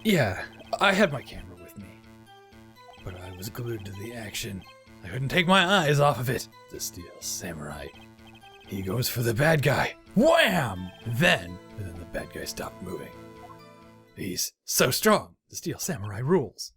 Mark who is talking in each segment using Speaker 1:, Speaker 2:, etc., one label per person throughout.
Speaker 1: Yeah, I had my camera with me, but I was glued to the action. I couldn't take my eyes off of it. The Steel Samurai. He goes for the bad guy. Wham! Then the bad guy stopped moving. He's so strong. The Steel Samurai rules.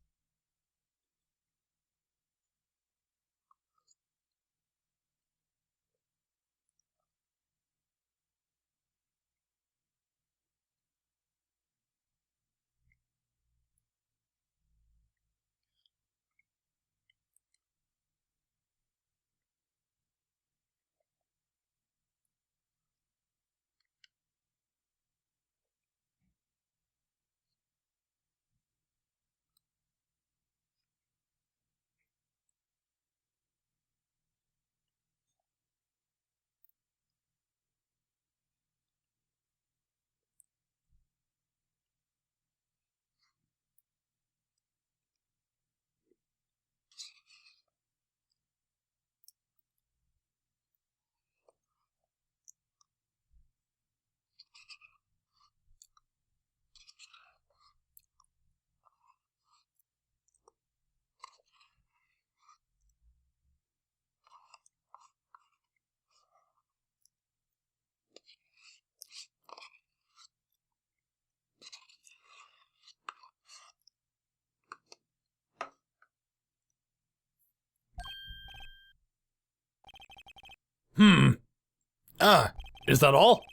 Speaker 1: Is that all?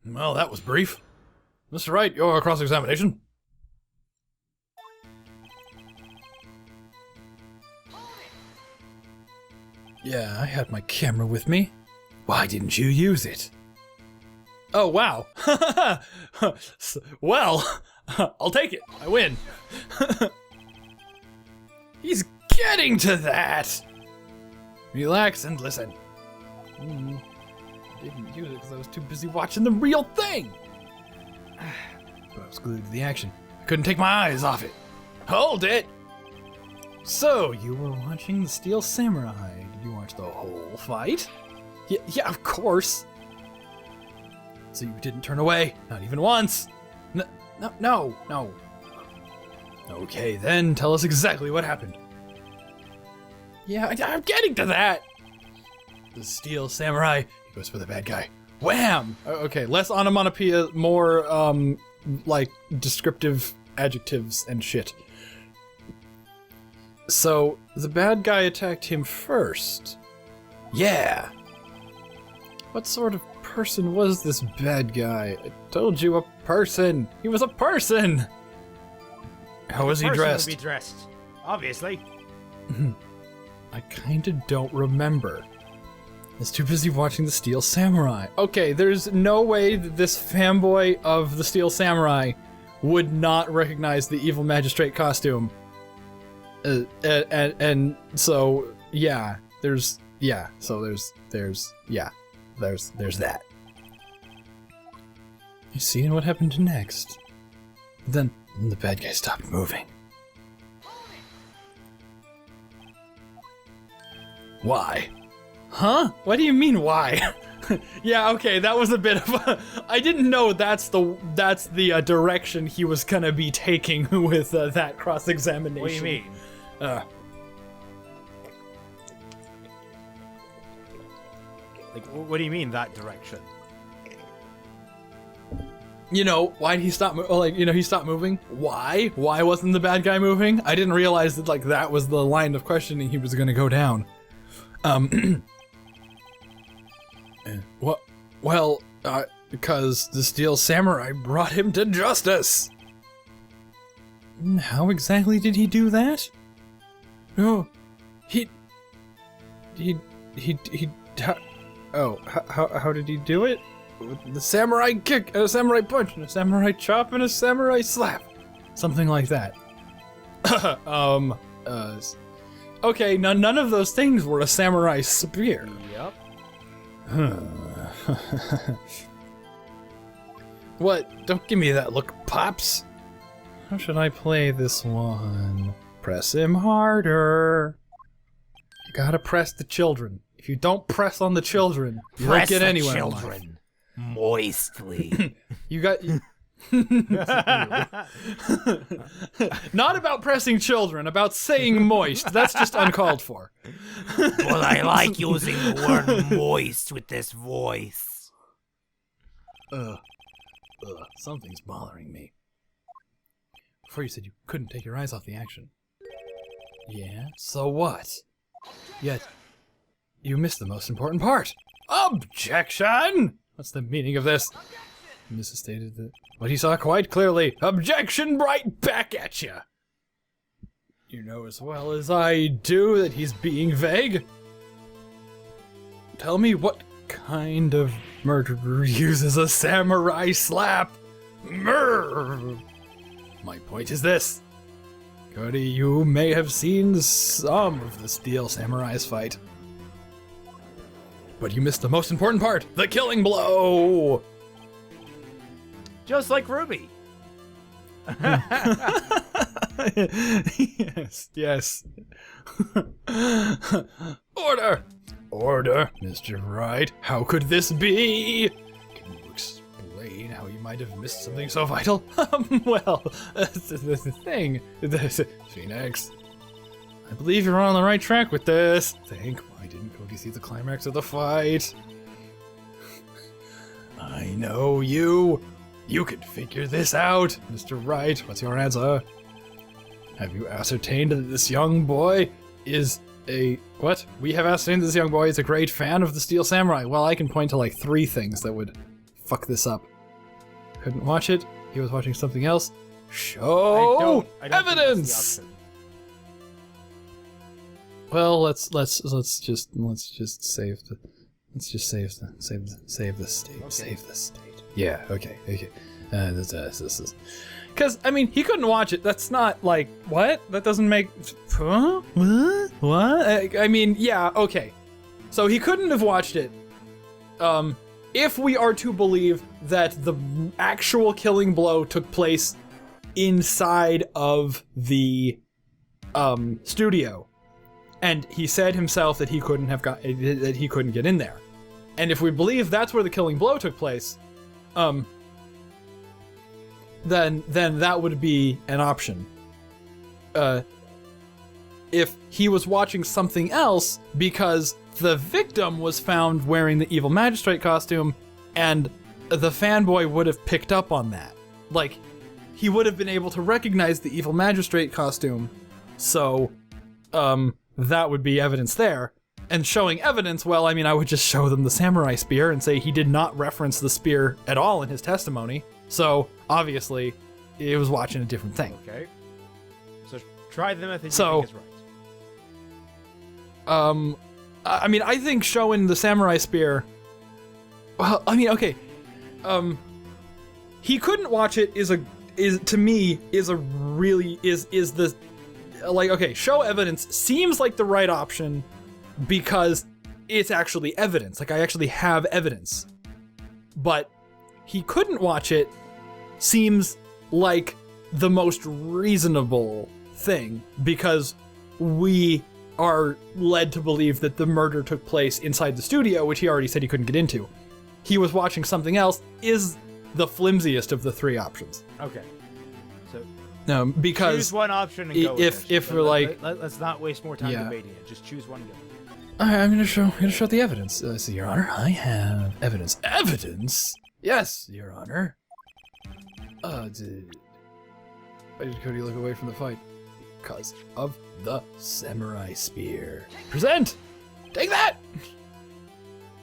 Speaker 1: Well, that was brief. Mr. Wright, your cross-examination. Yeah, I had my camera with me. Why didn't you use it? Oh, wow. Well, I'll take it. I win. He's getting to that. Relax and listen. I didn't use it because I was too busy watching the real thing. But I was glued to the action. I couldn't take my eyes off it. Hold it! So, you were watching the Steel Samurai. Did you watch the whole fight? Yeah, of course. So you didn't turn away? Not even once? No. Okay, then tell us exactly what happened. Yeah, I'm getting to that. The Steel Samurai, he goes for the bad guy. Wham! Okay, less onomatopoeia, more, like, descriptive adjectives and shit. So, the bad guy attacked him first. Yeah. What sort of person was this bad guy? I told you, a person. He was a person. How was he dressed?
Speaker 2: Would be dressed, obviously.
Speaker 1: I kinda don't remember. I was too busy watching the Steel Samurai. Okay, there's no way that this fanboy of the Steel Samurai would not recognize the evil magistrate costume. And so yeah, there's that. You seeing what happened next? Then the bad guy stopped moving. Why? Huh? What do you mean, why? Yeah, okay, that was a bit of a... I didn't know that's the direction he was gonna be taking with that cross-examination.
Speaker 2: What do you mean? Like, what do you mean, that direction?
Speaker 1: You know, why did he stop he stopped moving? Why? Why wasn't the bad guy moving? I didn't realize that, like, that was the line of questioning he was gonna go down. Well, because the Steel Samurai brought him to justice. How exactly did he do that? Oh, how did he do it? The samurai kick, a samurai punch, and a samurai chop, and a samurai slap. Something like that. Okay, none of those things were a samurai spear.
Speaker 2: Yep.
Speaker 1: What? Don't give me that look, Pops. How should I play this one? Press him harder. You gotta press the children. If you don't press on the children, you won't get anywhere in life.
Speaker 2: Children moistly.
Speaker 1: You got... Not about pressing children, about saying moist. That's just uncalled for.
Speaker 2: Well, I like using the word moist with this voice.
Speaker 1: Something's bothering me. Before you said you couldn't take your eyes off the action. Yeah, so what? Yet, you missed the most important part. Objection! What's the meaning of this? Mrs. stated that what he saw quite clearly. Objection right back at you! You know as well as I do that he's being vague. Tell me what kind of murderer uses a samurai slap? Murr! My point is this. Cody, you may have seen some of the Steel Samurais fight. But you missed the most important part, the killing blow!
Speaker 2: Just like Ruby.
Speaker 1: Yes. Order! Order, Mr. Wright. How could this be? Can you explain how you might have missed something so vital? Well, the thing. Phoenix. I believe you're on the right track with this. Why didn't Cody see the climax of the fight? I know you. You can figure this out. Mr. Wright, what's your answer? Have you ascertained that this young boy is a... What? We have ascertained that this young boy is a great fan of the Steel Samurai. Well, I can point to like 3 things that would fuck this up. Couldn't watch it. He was watching something else. Show
Speaker 2: I don't
Speaker 1: evidence!
Speaker 2: think that's the option.
Speaker 1: Well, let's just save the state.
Speaker 2: Okay.
Speaker 1: Save the state. Yeah. Okay. This is because I mean he couldn't watch it. That's not like what? That doesn't make. Huh? What? I mean, yeah. Okay. So he couldn't have watched it. If we are to believe that the actual killing blow took place inside of the studio. And he said himself that he couldn't get in there. And if we believe that's where the killing blow took place, then that would be an option. If he was watching something else because the victim was found wearing the evil magistrate costume, and the fanboy would have picked up on that. Like, he would have been able to recognize the evil magistrate costume, so, that would be evidence there. And showing evidence, well, I mean, I would just show them the samurai spear and say he did not reference the spear at all in his testimony. So, obviously, he was watching a different thing.
Speaker 2: Okay. So try the method you think is right.
Speaker 1: I mean, I think showing the samurai spear... Well, I mean, okay. He couldn't watch it is the... Like, okay, show evidence seems like the right option because it's actually evidence. Like, I actually have evidence. But he couldn't watch it seems like the most reasonable thing because we are led to believe that the murder took place inside the studio, which he already said he couldn't get into. He was watching something else is the flimsiest of the 3 options.
Speaker 2: Okay. So
Speaker 1: because
Speaker 2: choose one option and go with it.
Speaker 1: If we're like,
Speaker 2: let's not waste more time debating it. Just choose one. Go.
Speaker 1: I'm gonna show the evidence. So, Your Honor, I have evidence. Evidence? Yes, Your Honor. Why did Cody look away from the fight? Because of the samurai spear. Present! Take that!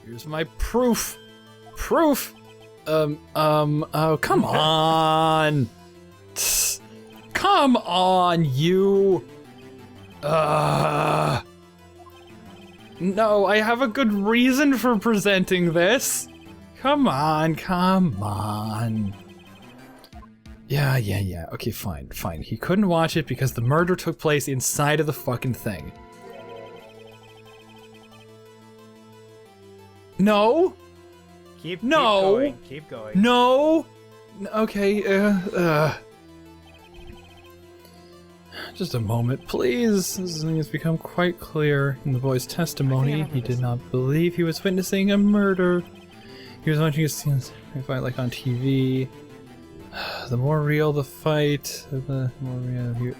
Speaker 1: Here's my proof. Proof! Oh, come on! Come on, you! No, I have a good reason for presenting this. Come on. Yeah. Okay, fine. He couldn't watch it because the murder took place inside of the fucking thing. No.
Speaker 2: Keep going.
Speaker 1: No. Okay, just a moment, please. This thing has become quite clear in the boy's testimony. He did not believe he was witnessing a murder. He was watching a fight like on TV. The more real the fight, the more real you...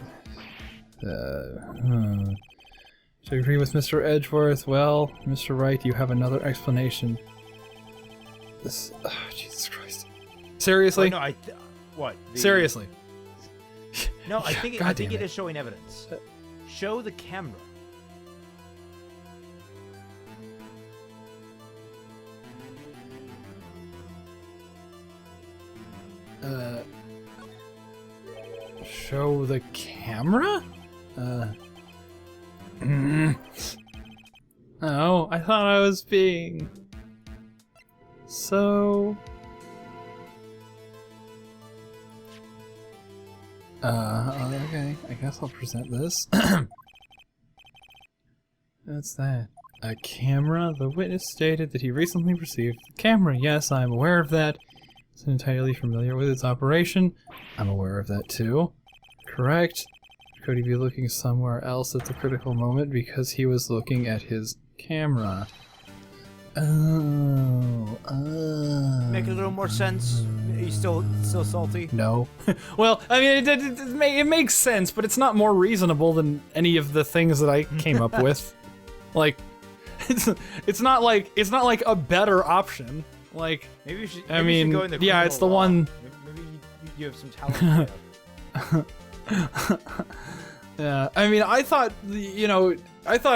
Speaker 1: To agree with Mr. Edgeworth, well, Mr. Wright, you have another explanation. This... Oh, Jesus Christ. Seriously?
Speaker 3: Oh, no, what?
Speaker 1: Seriously.
Speaker 3: No, I think
Speaker 1: God damn
Speaker 3: it is showing evidence. Show the camera.
Speaker 1: Show the camera? Oh, I thought I was being... So... Okay, I guess I'll present this. What's that? A camera? The witness stated that he recently received the camera. Yes, I'm aware of that. He's entirely familiar with its operation. I'm aware of that too. Correct. Could he be looking somewhere else at the critical moment because he was looking at his camera?
Speaker 3: Make a little more sense. Are you still salty?
Speaker 1: No. Well, I mean, it makes sense, but it's not more reasonable than any of the things that I came up with. Like, it's not like a better option. Like,
Speaker 3: maybe you should.
Speaker 1: I mean,
Speaker 3: you should go in the
Speaker 1: yeah, it's the
Speaker 3: law.
Speaker 1: one.
Speaker 3: Maybe you have some talent.
Speaker 1: Yeah, I mean, I thought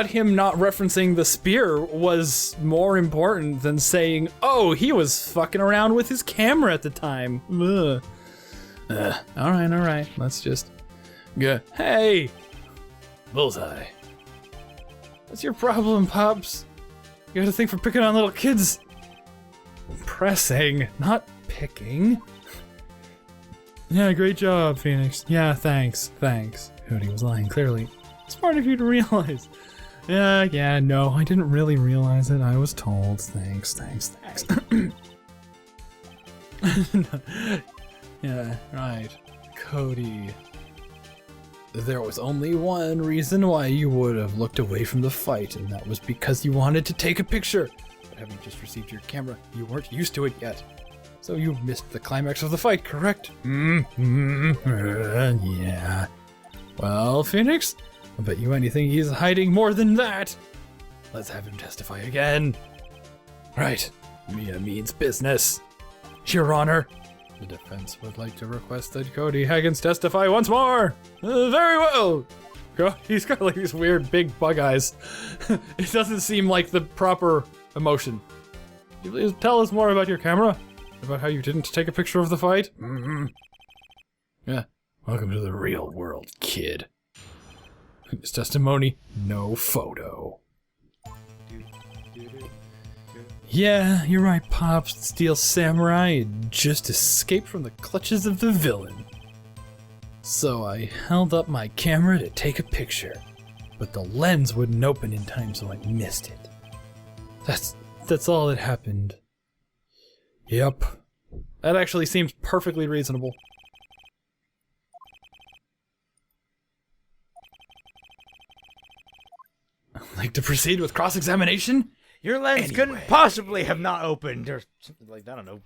Speaker 1: him not referencing the spear was more important than saying, oh, he was fucking around with his camera at the time. All right, let's just go. Hey, Bullseye. What's your problem, Pops? You got a thing for picking on little kids. Pressing, not picking. Yeah, great job, Phoenix. Yeah, thanks. Hootie was lying, clearly. Smart of you to realize. Yeah, no, I didn't really realize it. I was told. Thanks. Yeah, right. Cody. There was only one reason why you would have looked away from the fight, and that was because you wanted to take a picture. But having just received your camera, you weren't used to it yet. So you missed the climax of the fight, correct? Yeah. Well, Phoenix, I'll bet you anything he's hiding more than that. Let's have him testify again. Right. Mia means business. Your Honor, the defense would like to request that Cody Haggins testify once more. Very well. He's got like these weird big bug eyes. It doesn't seem like the proper emotion. Can you please tell us more about your camera? About how you didn't take a picture of the fight? Yeah. Welcome to the real world, kid. His testimony, no photo. Yeah, you're right, Pops. The Steel Samurai had just escaped from the clutches of the villain. So I held up my camera to take a picture, but the lens wouldn't open in time, so I missed it. That's all that happened. Yep. That actually seems perfectly reasonable. Like to proceed with cross-examination?
Speaker 3: Your lens couldn't possibly have not opened, or something like that. I don't know.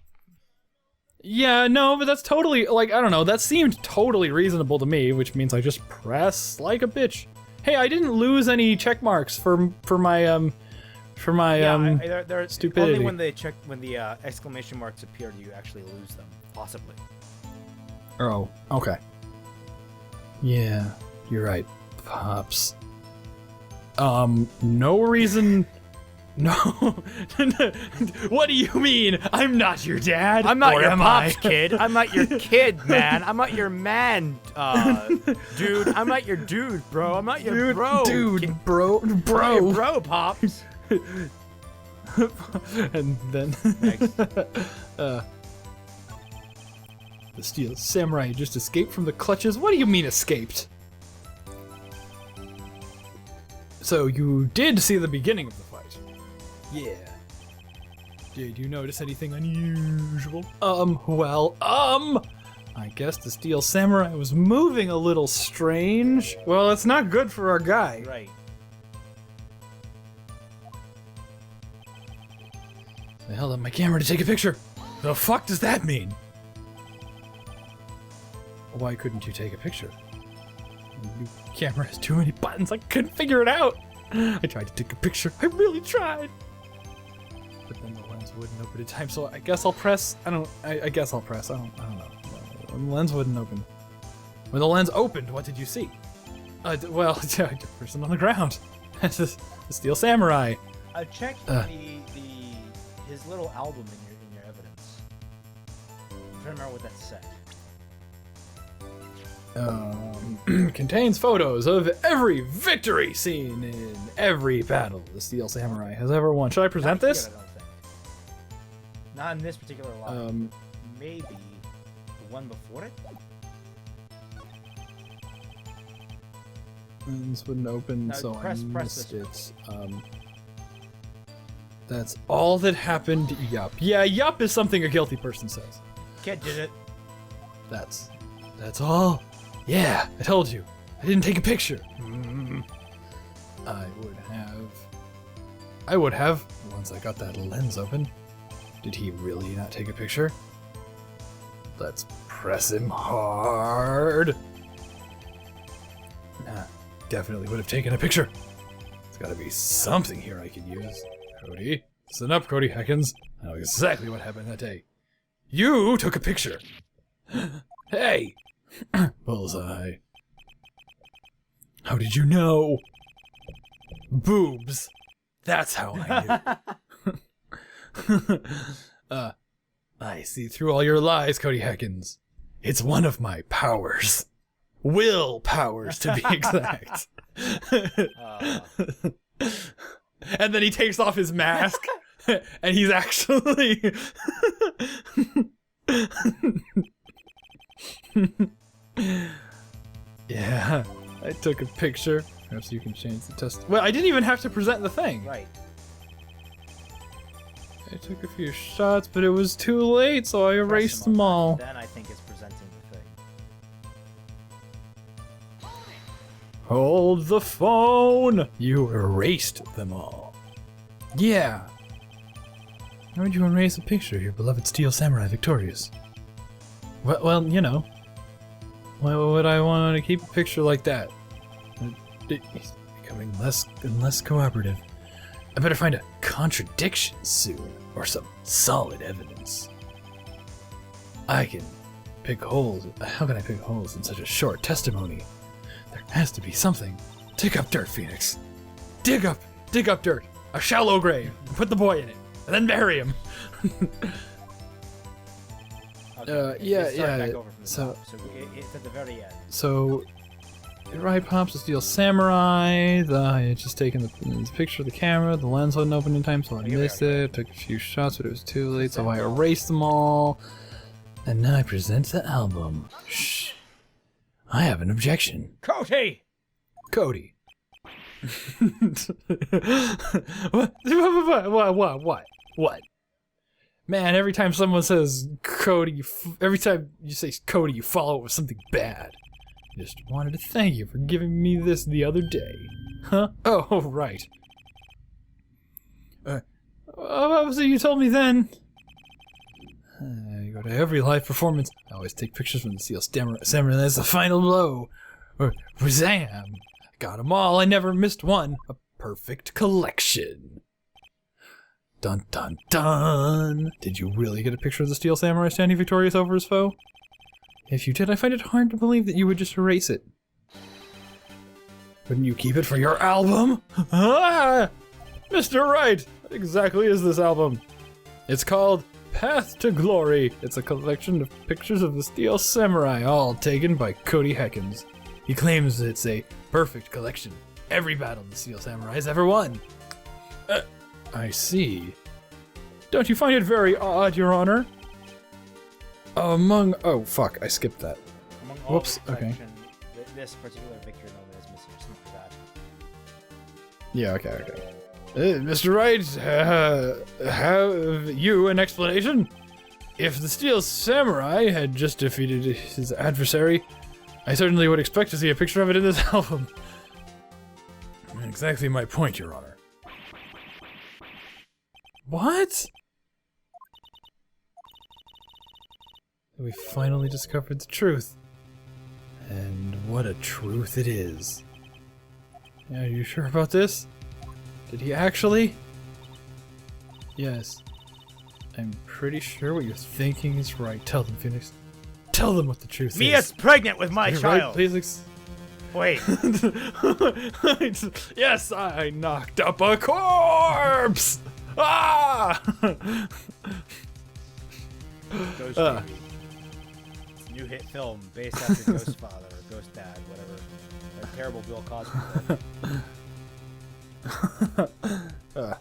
Speaker 1: Yeah, no, but that's totally, like, I don't know, that seemed totally reasonable to me, which means I just press like a bitch. Hey, I didn't lose any check marks for my stupidity.
Speaker 3: Only when the exclamation marks appear do you actually lose them, possibly.
Speaker 1: Oh, okay. Yeah, you're right, Pops. No reason... No. What do you mean? I'm not your dad.
Speaker 3: I'm not
Speaker 1: or
Speaker 3: your
Speaker 1: am
Speaker 3: Pops,
Speaker 1: I?
Speaker 3: kid. I'm not your kid, man. I'm not your man, dude. I'm not your dude, bro. I'm not your bro.
Speaker 1: Dude, bro.
Speaker 3: I'm not your bro, Pops.
Speaker 1: And then... the Steel Samurai just escaped from the clutches? What do you mean escaped? So you did see the beginning of the fight? Yeah. Did you notice anything unusual? I guess the Steel Samurai was moving a little strange. Well, it's not good for our guy.
Speaker 3: Right.
Speaker 1: I held up my camera to take a picture. The fuck does that mean? Why couldn't you take a picture? Your camera has too many buttons. I couldn't figure it out. I tried to take a picture. I really tried. But then the lens wouldn't open in time, so I guess I'll press. I guess I'll press. I don't know. The lens wouldn't open. When the lens opened, what did you see? Well, a person on the ground. That's the Steel Samurai.
Speaker 3: Check his little album in your evidence. I'm trying to remember what that said.
Speaker 1: Contains photos of every victory seen in every battle the Steel Samurai has ever won. Should I present
Speaker 3: Not
Speaker 1: this?
Speaker 3: here, I don't think. Not in this particular line. Maybe the one before it?
Speaker 1: This wouldn't open,
Speaker 3: No,
Speaker 1: so
Speaker 3: press
Speaker 1: I missed
Speaker 3: this.
Speaker 1: it. That's all that happened. Yup. Yeah, yup is something a guilty person says.
Speaker 3: Kid did it.
Speaker 1: That's all. Yeah, I told you. I didn't take a picture. I would have once I got that lens open. Did he really not take a picture? Let's press him hard. Nah, definitely would have taken a picture. There's gotta be something here I could use. Cody, listen up, Cody Heckins. I know exactly what happened that day. You took a picture. Hey! Bullseye. How did you know? Boobs. That's how I knew. I see through all your lies, Cody Heckins. It's one of my powers. Will powers, to be exact. And then he takes off his mask, and he's actually... Yeah, I took a picture. Perhaps you can change the test. Well, I didn't even have to present the thing.
Speaker 3: Right.
Speaker 1: I took a few shots, but it was too late, so I erased them all.
Speaker 3: Then I think it's presenting the thing.
Speaker 1: Hold the phone! You erased them all. Yeah. How would you erase a picture of your beloved Steel Samurai victorious? Well, you know. Why would I want to keep a picture like that? He's becoming less and less cooperative. I better find a contradiction soon, or some solid evidence. I can pick holes. How can I pick holes in such a short testimony? There has to be something. Dig up dirt, Phoenix. Dig up dirt. A shallow grave. And put the boy in it, and then bury him.
Speaker 3: Back over from the
Speaker 1: So,
Speaker 3: top. So it's at the very end.
Speaker 1: So, Wright pops the Steel Samurai. I had just taken the picture of the camera. The lens wasn't open in time, so I missed it. Took a few shots, but it was too late, so I erased them all. And now I present the album. Shh. I have an objection.
Speaker 3: Cody!
Speaker 1: Cody. What? Man, every time someone says Cody, every time you say Cody, you follow it with something bad. Just wanted to thank you for giving me this the other day. Huh? Oh, right. What was it you told me then? You go to every live performance. I always take pictures from the Steel Samurai. That's the final blow. Or Zam. I got them all. I never missed one. A perfect collection. Dun dun dun. Did you really get a picture of the Steel Samurai standing victorious over his foe? If you did, I find it hard to believe that you would just erase it. Wouldn't you keep it for your album? Ah! Mr. Wright! What exactly is this album? It's called Path to Glory. It's a collection of pictures of the Steel Samurai, all taken by Cody Heckins. He claims it's a perfect collection. Every battle the Steel Samurai's ever won. I see. Don't you find it very odd, Your Honor? Oh fuck, I skipped that.
Speaker 3: Among all
Speaker 1: Whoops,
Speaker 3: the
Speaker 1: okay.
Speaker 3: collection, this particular victory moment is missing just for that.
Speaker 1: Yeah, okay. Mr. Wright, have you an explanation? If the Steel Samurai had just defeated his adversary, I certainly would expect to see a picture of it in this album. Exactly my point, Your Honor. What? We finally discovered the truth. a truth it is. Yeah, are you sure about this? Did he actually? Yes. I'm pretty sure what you're thinking is right. Tell them, Phoenix. Tell them what the truth is.
Speaker 3: Mia's pregnant with my
Speaker 1: You're
Speaker 3: child.
Speaker 1: Right, please.
Speaker 3: Wait.
Speaker 1: Yes, I knocked up a corpse! Ah!
Speaker 3: Ghost Baby. It's a new hit film based after Ghost Father or Ghost Dad, whatever. That terrible Bill Cosby film.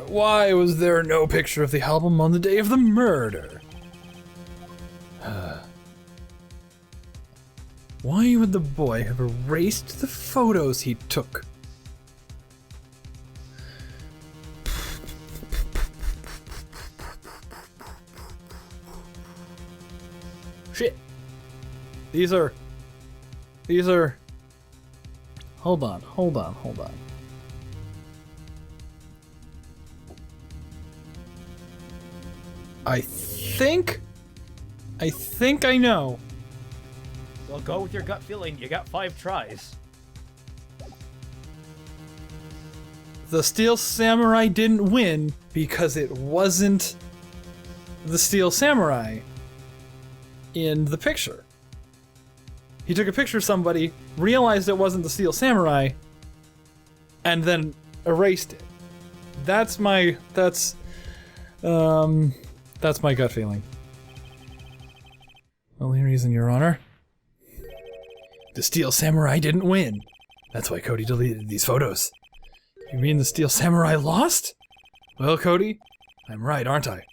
Speaker 1: Why was there no picture of the album on the day of the murder? Why would the boy have erased the photos he took? Shit. These are... Hold on. I think I know.
Speaker 3: Well, go with your gut feeling. You got 5 tries.
Speaker 1: The Steel Samurai didn't win because it wasn't the Steel Samurai in the picture. He took a picture of somebody, realized it wasn't the Steel Samurai, and then erased it. That's my gut feeling. Only reason, Your Honor. The Steel Samurai didn't win. That's why Cody deleted these photos. You mean the Steel Samurai lost? Well, Cody, I'm right, aren't I?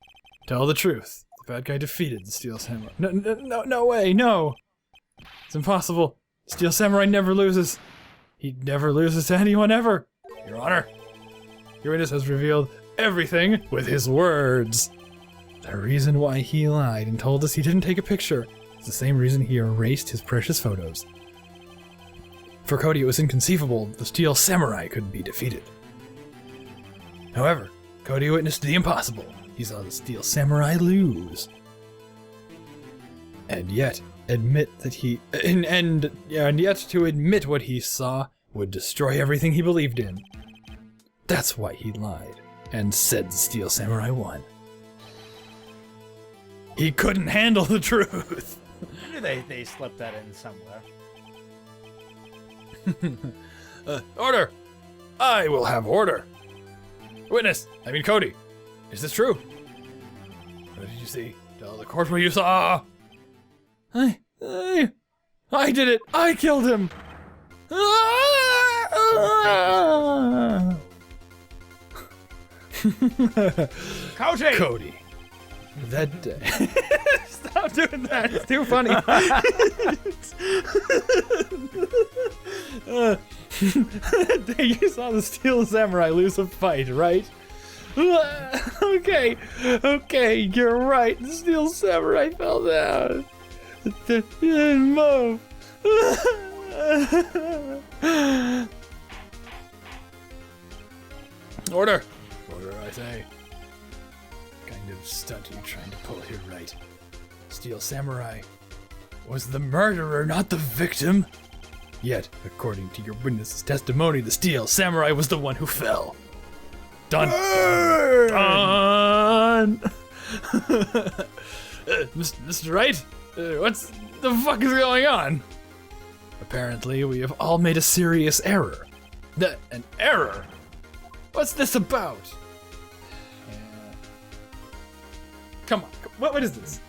Speaker 1: Tell the truth. The bad guy defeated the Steel Samurai. No way, no. It's impossible. Steel Samurai never loses. He never loses to anyone ever. Your Honor, your witness has revealed everything with his words. The reason why he lied and told us he didn't take a picture is the same reason he erased his precious photos. For Cody, it was inconceivable the Steel Samurai couldn't be defeated. However, Cody witnessed the impossible. He saw the Steel Samurai lose. And yet, admit that and yet to admit what he saw would destroy everything he believed in. That's why he lied and said the Steel Samurai won. He couldn't handle the truth.
Speaker 3: I knew they slipped that in somewhere.
Speaker 1: Order! I will have order. Witness, I mean Cody, is this true? What did you see? Tell the court what you saw. I did it. I killed him. Cody. That day. Stop doing that. It's too funny. That day you saw the Steel Samurai lose a fight, right? Okay, you're right. The Steel Samurai fell down. He didn't move. Order, I say. Kind of stunt are you trying to pull here, right? Steel Samurai was the murderer, not the victim. Yet, according to your witness's testimony, the Steel Samurai was the one who fell. Done. Mr. Wright, what's the fuck is going on? Apparently, we have all made a serious error. An error? What's this about? Come on, what is this?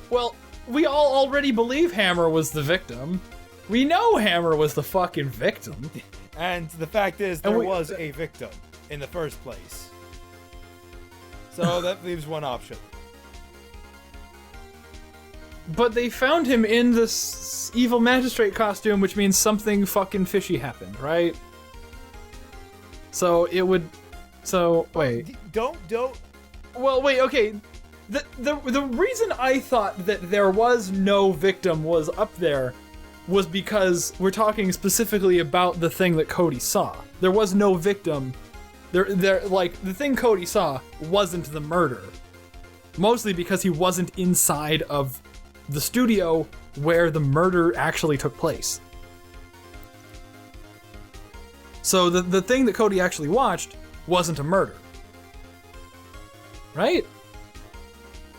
Speaker 1: Well, we all already believe Hammer was the victim. We know Hammer was the fucking victim.
Speaker 3: And the fact is, there was a victim in the first place. So that leaves one option.
Speaker 1: But they found him in this evil magistrate costume, which means something fucking fishy happened, right? So it would... So, wait.
Speaker 3: Don't...
Speaker 1: Well, wait, okay. The reason I thought that there was no victim was up there was because we're talking specifically about the thing that Cody saw. There was no victim. Like, the thing Cody saw wasn't the murder. Mostly because he wasn't inside of the studio where the murder actually took place. So the thing that Cody actually watched wasn't a murder. Right?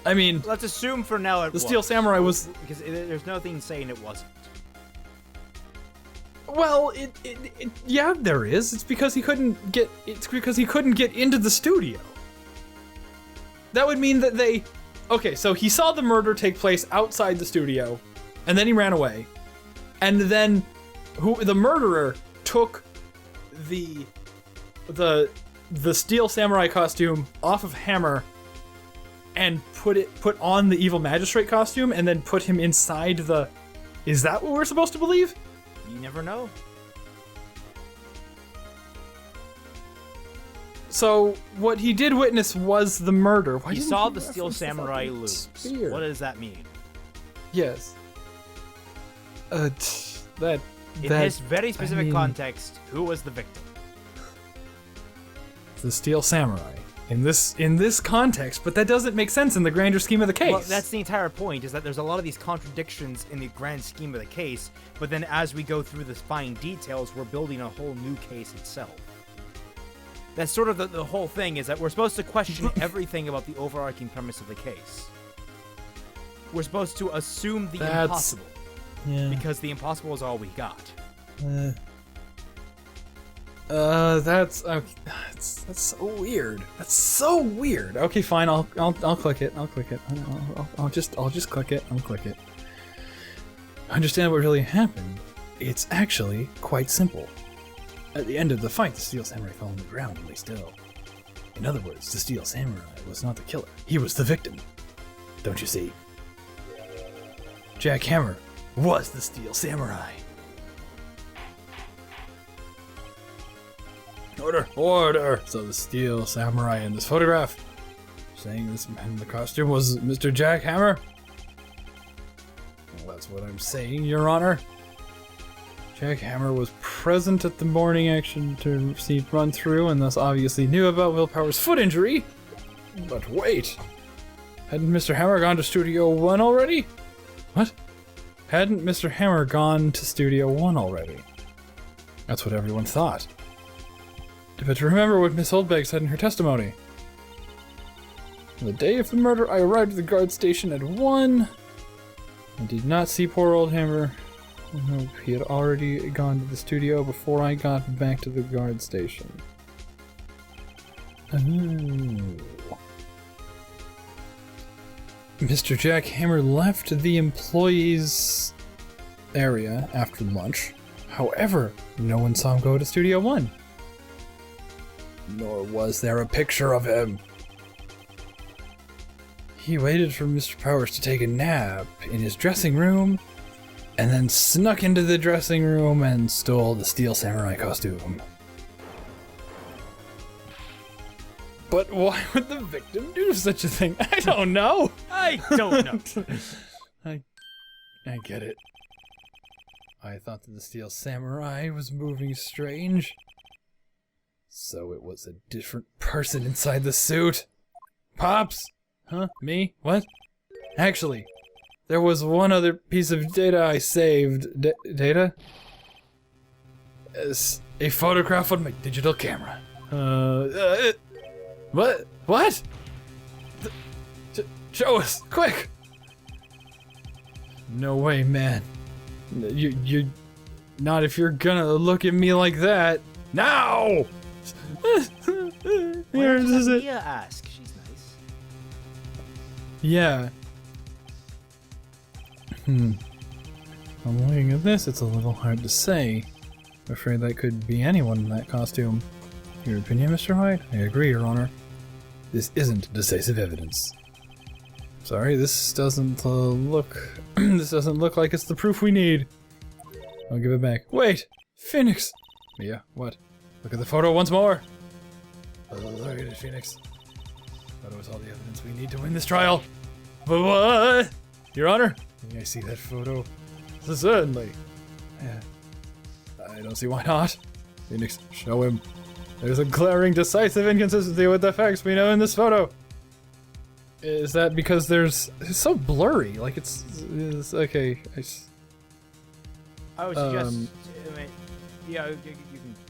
Speaker 1: I mean,
Speaker 3: Let's assume for now it
Speaker 1: the Steel Samurai was...
Speaker 3: Because there's nothing saying it wasn't.
Speaker 1: Well, yeah, there is. It's because he couldn't get into the studio. That would mean that they... Okay, so he saw the murder take place outside the studio, and then he ran away. And then the murderer took the Steel Samurai costume off of Hammer and put on the Evil Magistrate costume and then put him inside the... Is that what we're supposed to believe?
Speaker 3: You never know.
Speaker 1: So what he did witness was the murder. Why
Speaker 3: He
Speaker 1: didn't
Speaker 3: saw the
Speaker 1: reference
Speaker 3: Steel Samurai
Speaker 1: fucking
Speaker 3: loot.
Speaker 1: spear?
Speaker 3: What does that mean?
Speaker 1: Yes.
Speaker 3: In this very specific context, who was the victim?
Speaker 1: The Steel Samurai. In this context, but that doesn't make sense in the grander scheme of the case.
Speaker 3: Well, that's the entire point, is that there's a lot of these contradictions in the grand scheme of the case, but then as we go through the fine details, we're building a whole new case itself. That's sort of the whole thing, is that we're supposed to question everything about the overarching premise of the case. We're supposed to assume the impossible, because the impossible is all we got.
Speaker 1: That's so weird. That's so weird. Okay, fine. I'll click it. I'll click it. I'll just click it. I'll click it. Understand what really happened. It's actually quite simple. At the end of the fight, the Steel Samurai fell on the ground and lay still. In other words, the Steel Samurai was not the killer. He was the victim. Don't you see? Jack Hammer was the Steel Samurai. Order! Order! So the Steel Samurai in this photograph, saying this man in the costume was Mr. Jack Hammer? Well, that's what I'm saying, Your Honor. Jack Hammer was present at the morning action to see run through and thus obviously knew about Willpower's foot injury. But wait! Hadn't Mr. Hammer gone to Studio 1 already? What? Hadn't Mr. Hammer gone to Studio 1 already? That's what everyone thought. But remember what Miss Oldbag said in her testimony. On the day of the murder, I arrived at the guard station at 1. I did not see poor old Hammer. Nope, he had already gone to the studio before I got back to the guard station. Oh. Mr. Jack Hammer left the employees' area after lunch. However, no one saw him go to Studio 1. Nor was there a picture of him. He waited for Mr. Powers to take a nap in his dressing room, and then snuck into the dressing room and stole the Steel Samurai costume. But why would the victim do such a thing? I don't know.
Speaker 3: I don't know.
Speaker 1: I get it. I thought that the Steel Samurai was moving strange. So it was a different person inside the suit. Pops? Huh? Me? What? Actually, there was one other piece of data I saved. Data? As a photograph on my digital camera. What? What? Show us, quick! No way, man. You not if you're gonna look at me like that. Now! Here is it.
Speaker 3: Mia ask? She's nice.
Speaker 1: Yeah. I'm looking at this, it's a little hard to say. I'm afraid that could be anyone in that costume. Your opinion, Mr. Wright? I agree, Your Honor. This isn't decisive evidence. Sorry, this doesn't look... this doesn't look like it's the proof we need. I'll give it back. Wait! Phoenix! Mia, what? Look at the photo once more! Look at it, Phoenix. Photo is all the evidence we need to win this trial. But what? Your Honor? May I see that photo? Certainly. Yeah. I don't see why not. Phoenix, show him. There's a glaring, decisive inconsistency with the facts we know in this photo. Is that because it's so blurry? Like it's okay.
Speaker 3: I would suggest, I mean, yeah, you can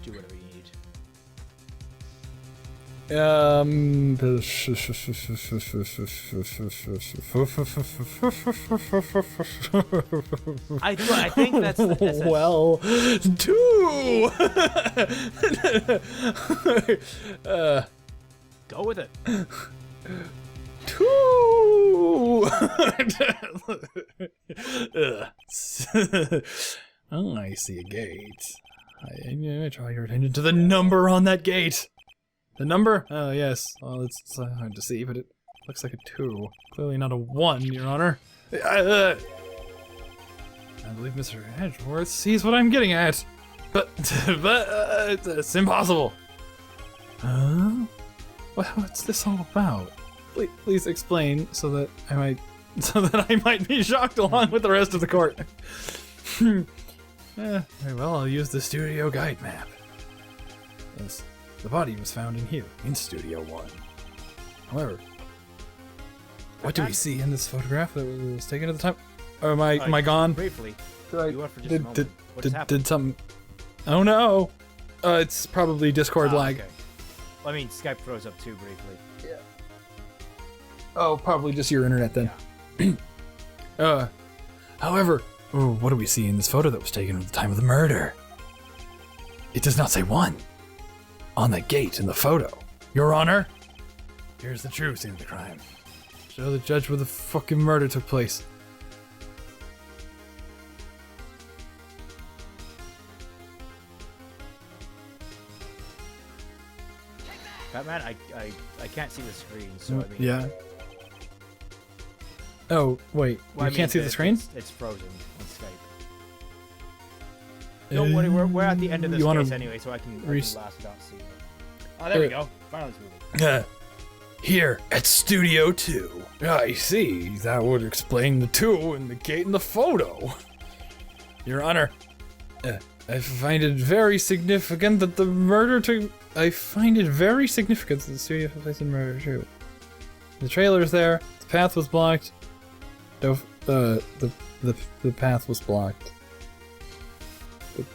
Speaker 3: do whatever you need. I think that's
Speaker 1: well, 2.
Speaker 3: Go with it.
Speaker 1: 2. Oh, I see a gate. I draw your attention to the number on that gate. The number? Oh, yes. Well, it's hard to see, but it looks like a 2. Clearly not a 1, Your Honor. I believe Mr. Edgeworth sees what I'm getting at. But it's impossible. Huh? What's this all about? Please explain so that I might be shocked along with the rest of the court. Very well, I'll use the studio guide map. Yes, the body was found in here, in Studio 1. However, what do we see in this photograph that was taken at the time? Or am I gone?
Speaker 3: Briefly. You are for just a moment.
Speaker 1: Did something... Oh no! It's probably Discord lag.
Speaker 3: Okay. Well, I mean, Skype froze up too briefly.
Speaker 1: Yeah. Oh, probably just your internet then. Yeah. However, what do we see in this photo that was taken at the time of the murder? It does not say 1 on that gate in the photo. Your Honor, here's the true scene of the crime. Show the judge where the fucking murder took place.
Speaker 3: Batman, I can't see the screen, so I mean...
Speaker 1: Yeah. Oh, wait.
Speaker 3: Well,
Speaker 1: you can't see the screen?
Speaker 3: It's frozen on Skype. Don't worry, we're at the end of this case anyway, so I can last without seeing it. Oh, there we go. Finally it's moving.
Speaker 1: Here, at Studio 2. I see. That would explain the 2 and the gate in the photo. Your Honor, I find it very significant that the murder took... I find it very significant that the studio took place in murder too. The trailer's there. The path was blocked. The path was blocked.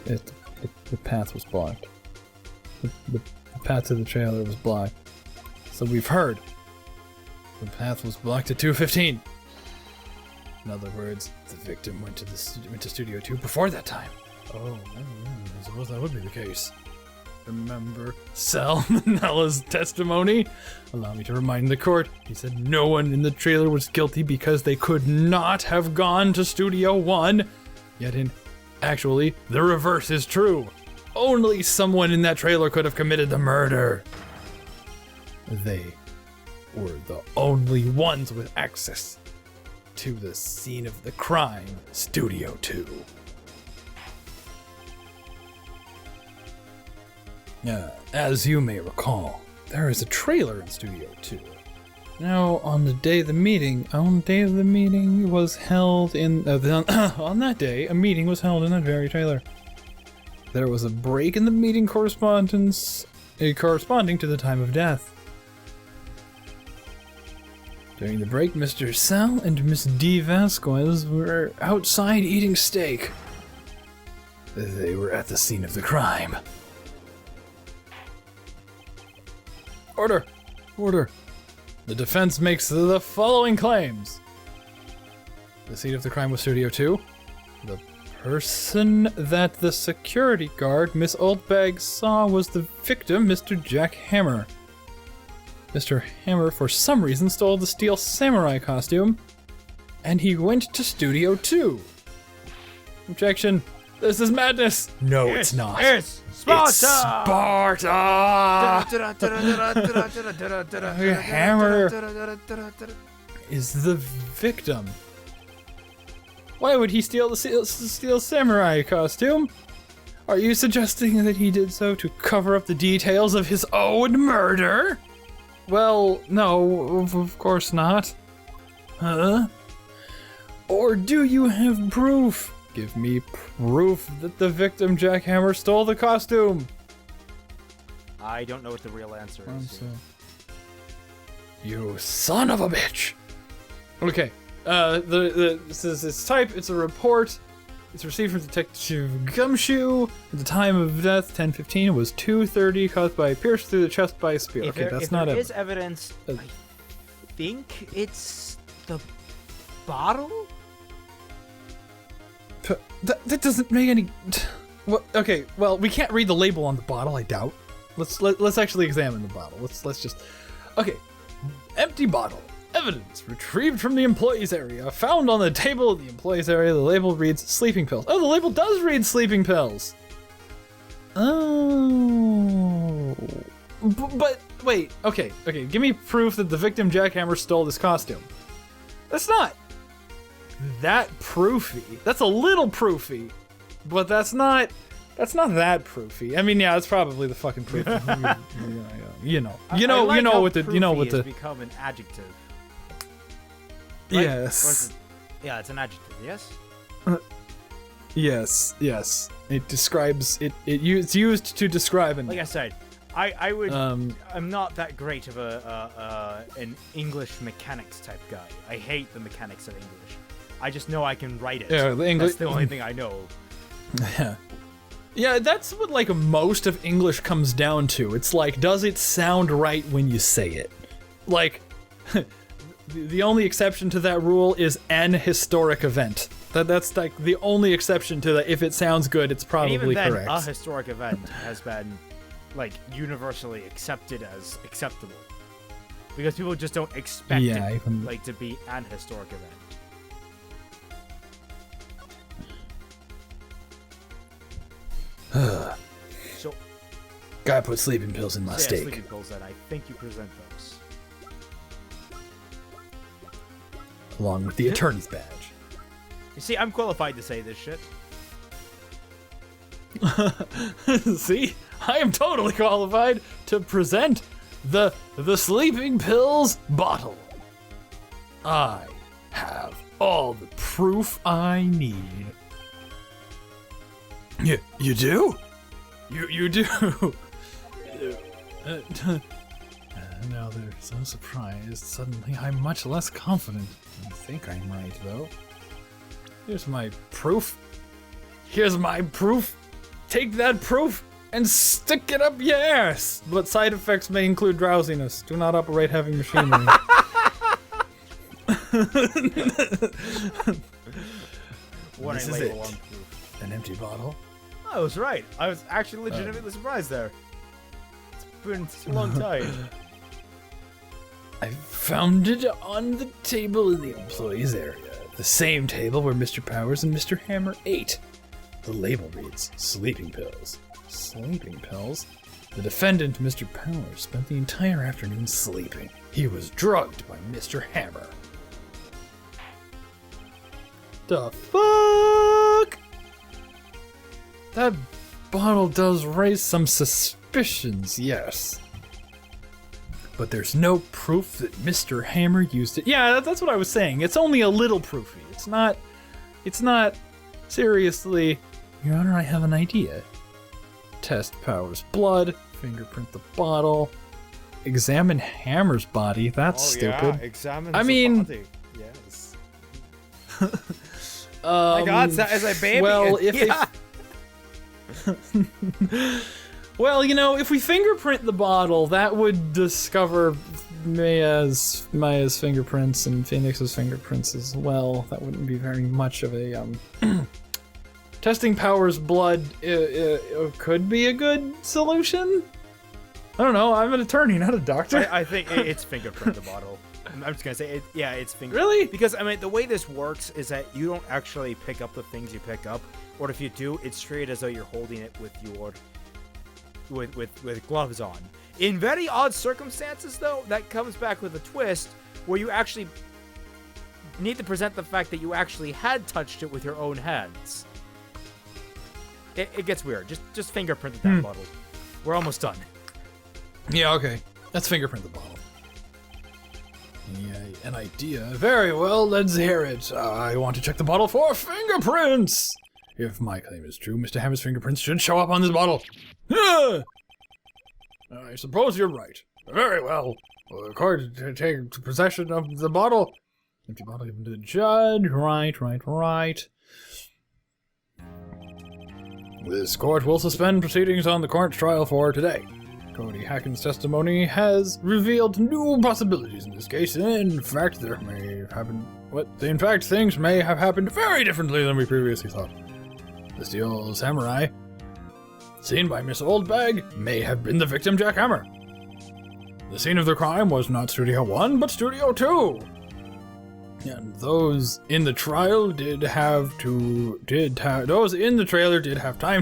Speaker 1: The path was blocked. The path to the trailer was blocked. So we've heard. The path was blocked at 2:15. In other words, the victim went to Studio 2 before that time. Oh, I suppose that would be the case. Remember Salmonella's testimony? Allow me to remind the court, he said no one in the trailer was guilty because they could not have gone to Studio 1. Yet actually, the reverse is true. Only someone in that trailer could have committed the murder. They were the only ones with access to the scene of the crime, Studio 2. As you may recall, there is a trailer in Studio 2. Now, on the day of the meeting was held in... on that day, a meeting was held in that very trailer. There was a break in the meeting correspondence corresponding to the time of death. During the break, Mr. Sal and Miss D. Vasquez were outside eating steak. They were at the scene of the crime. Order! Order! The defense makes the following claims. The scene of the crime was Studio 2. The person that the security guard, Miss Oldbag, saw was the victim, Mr. Jack Hammer. Mr. Hammer, for some reason, stole the steel samurai costume, and he went to Studio 2. Objection. This is madness. No, it's not.
Speaker 3: It's Sparta!
Speaker 1: It's Sparta! Hammer is the victim. Why would he steal the steel samurai costume? Are you suggesting that he did so to cover up the details of his own murder? Well, no, of course not. Huh? Or do you have proof? Give me proof that the victim, Jack Hammer, stole the costume.
Speaker 3: I don't know what the real answer is.
Speaker 1: You son of a bitch! Okay, this is its type, it's a report. It's received from Detective Gumshoe. At the time of death, 10:15, was 2:30, caused by a pierce through the chest by a spear. Okay, that's not
Speaker 3: There is evidence. I think it's the bottle.
Speaker 1: That doesn't make any. Well, okay, well, we can't read the label on the bottle. I doubt. Let's actually examine the bottle. Let's just. Okay, empty bottle. Evidence retrieved from the employees area. Found on the table of the employees area. The label reads sleeping pills. Oh, the label does read sleeping pills. Oh. But wait. Okay. Give me proof that the victim Jackhammer stole this costume. That's not that proofy. That's a little proofy, but that's not that proofy. I mean, yeah, it's probably the fucking proof. You know what the
Speaker 3: become an adjective.
Speaker 1: Right? Yes.
Speaker 3: Yeah, it's an adjective. Yes.
Speaker 1: Yes. It describes it. It's used to describe an.
Speaker 3: Like I said, I would. I'm not that great of an English mechanics type guy. I hate the mechanics of English. I just know I can write it.
Speaker 1: Yeah, the English.
Speaker 3: That's the only thing I know.
Speaker 1: Yeah, that's what like most of English comes down to. It's like, does it sound right when you say it? Like. The only exception to that rule is an historic event. That's like the only exception to that. If it sounds good, it's probably
Speaker 3: and even then,
Speaker 1: correct.
Speaker 3: A historic event has been like universally accepted as acceptable because people just don't expect it like to be an historic event. So,
Speaker 1: guy put sleeping pills in my steak.
Speaker 3: Sleeping pills. Then I think you present those.
Speaker 1: Along with the attorney's badge.
Speaker 3: You see, I'm qualified to say this shit.
Speaker 1: See? I am totally qualified to present the sleeping pills bottle. I have all the proof I need. You do? You do. Now they're so surprised. Suddenly, I'm much less confident. I think I'm right, though. Here's my proof. Take that proof and stick it up your ass. But side effects may include drowsiness. Do not operate heavy machinery.
Speaker 3: Warning label on proof.
Speaker 1: An empty bottle.
Speaker 3: I was right. I was actually legitimately surprised there. It's been a long time.
Speaker 1: I found it on the table in the employees area. The same table where Mr. Powers and Mr. Hammer ate. The label reads, sleeping pills. Sleeping pills? The defendant, Mr. Powers, spent the entire afternoon sleeping. He was drugged by Mr. Hammer. The fuck? That bottle does raise some suspicions, yes. But there's no proof that Mr. Hammer used it. Yeah, that's what I was saying. It's only a little proofy. It's not seriously. Your Honor, I have an idea. Test Powers' blood, fingerprint the bottle, examine Hammer's body. That's stupid.
Speaker 3: Yeah, examine
Speaker 1: the
Speaker 3: body. Yes. My God, that is a baby.
Speaker 1: Well, well, if we fingerprint the bottle, that would discover Maya's fingerprints and Phoenix's fingerprints as well. That wouldn't be very much of a testing Powers' blood. Could be a good solution. I don't know. I'm an attorney, not a doctor.
Speaker 3: I think it's fingerprint the bottle. I'm just gonna say it. Yeah, it's fingerprint.
Speaker 1: Really?
Speaker 3: Because the way this works is that you don't actually pick up the things you pick up, or if you do, it's straight as though you're holding it with your. With gloves on. In very odd circumstances, though, that comes back with a twist where you actually need to present the fact that you actually had touched it with your own hands. It gets weird. Just fingerprint that bottle. We're almost done.
Speaker 1: Yeah, okay. Let's fingerprint the bottle. Yeah, an idea. Very well, let's hear it. I want to check the bottle for fingerprints. If my claim is true, Mr. Hammer's fingerprints should show up on this bottle. I suppose you're right. Very well. Will the court take possession of the bottle? Empty bottle given to the judge. Right. This court will suspend proceedings on the current trial for today. Cody Hacken's testimony has revealed new possibilities in this case. In fact, things may have happened very differently than we previously thought. The steel samurai, seen by Miss Oldbag, may have been the victim jackhammer. The scene of the crime was not Studio 1, but Studio 2. And those in the trial did have time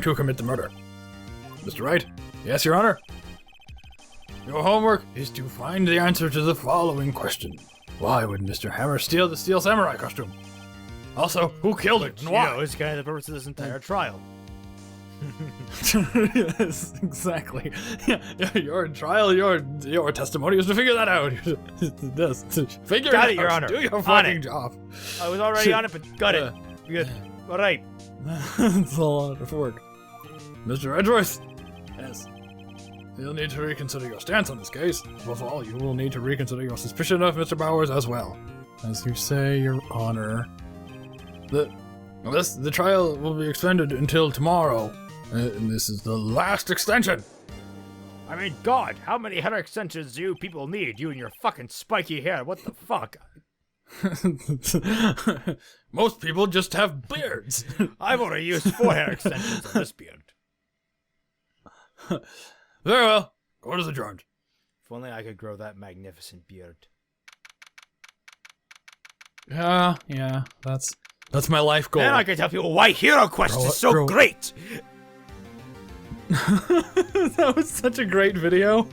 Speaker 1: to commit the murder. Mr. Wright? Yes, Your Honor? Your homework is to find the answer to the following question. Why would Mr. Hammer steal the Steel Samurai costume? Also, who killed it and why?
Speaker 3: It's kind of the purpose of this entire trial.
Speaker 1: Yes, exactly. Yeah, your trial, your testimony is to figure that out. Figure
Speaker 3: Got
Speaker 1: it
Speaker 3: it, Your
Speaker 1: out.
Speaker 3: Honor.
Speaker 1: Do your
Speaker 3: On
Speaker 1: fucking
Speaker 3: it.
Speaker 1: job.
Speaker 3: I was already on it, but got it. Good. All right.
Speaker 1: It's a lot of work. Mr. Edgeworth. Yes. You'll need to reconsider your stance on this case. Above all, you will need to reconsider your suspicion of Mr. Bowers as well. As you say, Your Honor. The trial will be extended until tomorrow. And this is the last extension.
Speaker 3: I mean, God, how many hair extensions do you people need? You and your fucking spiky hair. What the fuck?
Speaker 1: Most people just have beards.
Speaker 3: I've already used 4 hair extensions on this beard.
Speaker 1: Very well. Court is adjourned.
Speaker 3: If only I could grow that magnificent beard.
Speaker 1: Yeah, that's my life goal.
Speaker 3: And I can tell people why Hero Quest is so great.
Speaker 1: That was such a great video.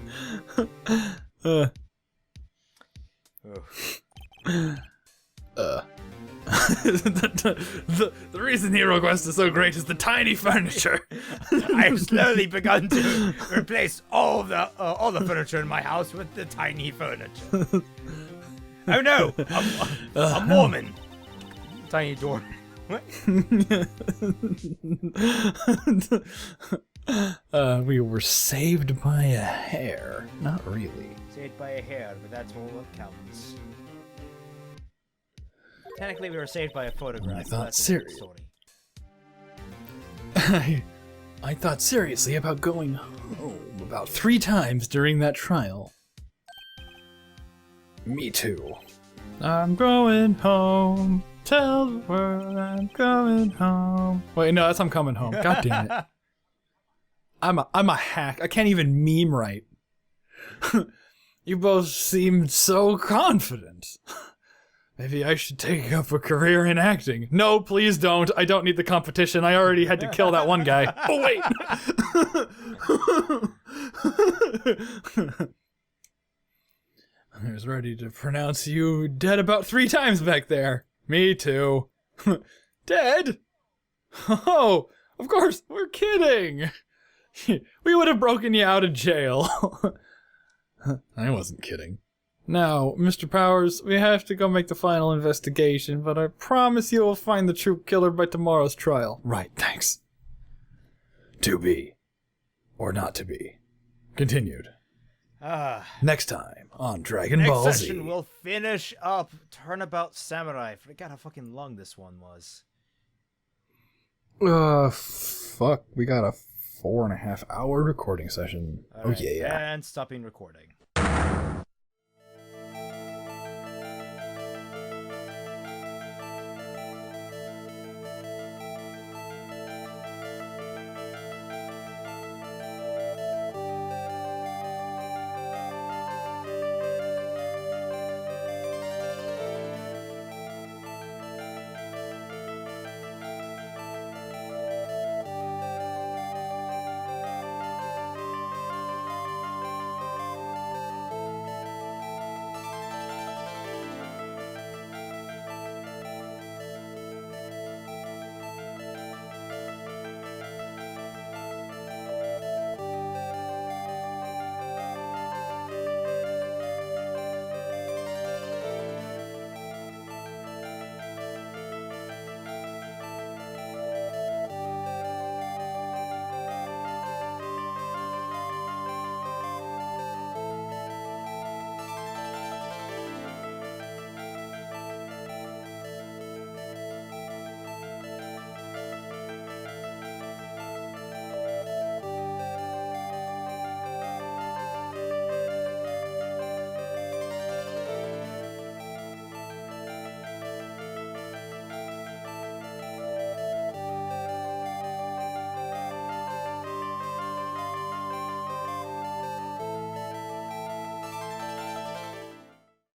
Speaker 1: The reason Hero Quest is so great is the tiny furniture.
Speaker 3: I've slowly begun to replace all the furniture in my house with the tiny furniture. Oh no, a Mormon. Tiny door. What?
Speaker 1: We were saved by a hair. Not really.
Speaker 3: Saved by a hair, but that's all that counts. Technically, we were saved by a photograph.
Speaker 1: I thought
Speaker 3: that's a different
Speaker 1: story. I thought seriously about going home about 3 times during that trial. Me too. I'm going home. Tell the world I'm coming home. Wait, no, that's I'm coming home. God damn it. I'm a hack. I can't even meme right. You both seemed so confident. Maybe I should take up a career in acting. No, please don't. I don't need the competition. I already had to kill that one guy. Oh, wait. I was ready to pronounce you dead about 3 times back there. Me too. Dead? Oh, of course, we're kidding. We would have broken you out of jail. I wasn't kidding. Now, Mr. Powers, we have to go make the final investigation, but I promise you will find the true killer by tomorrow's trial. Right, thanks. To be. Or not to be. Continued. Next time on Dragon Ball Z.
Speaker 3: Next session we'll finish up Turnabout Samurai. I forgot how fucking long this one was.
Speaker 1: Fuck. We got a 4.5 hour recording session.
Speaker 3: All right,
Speaker 1: yeah.
Speaker 3: And stopping recording.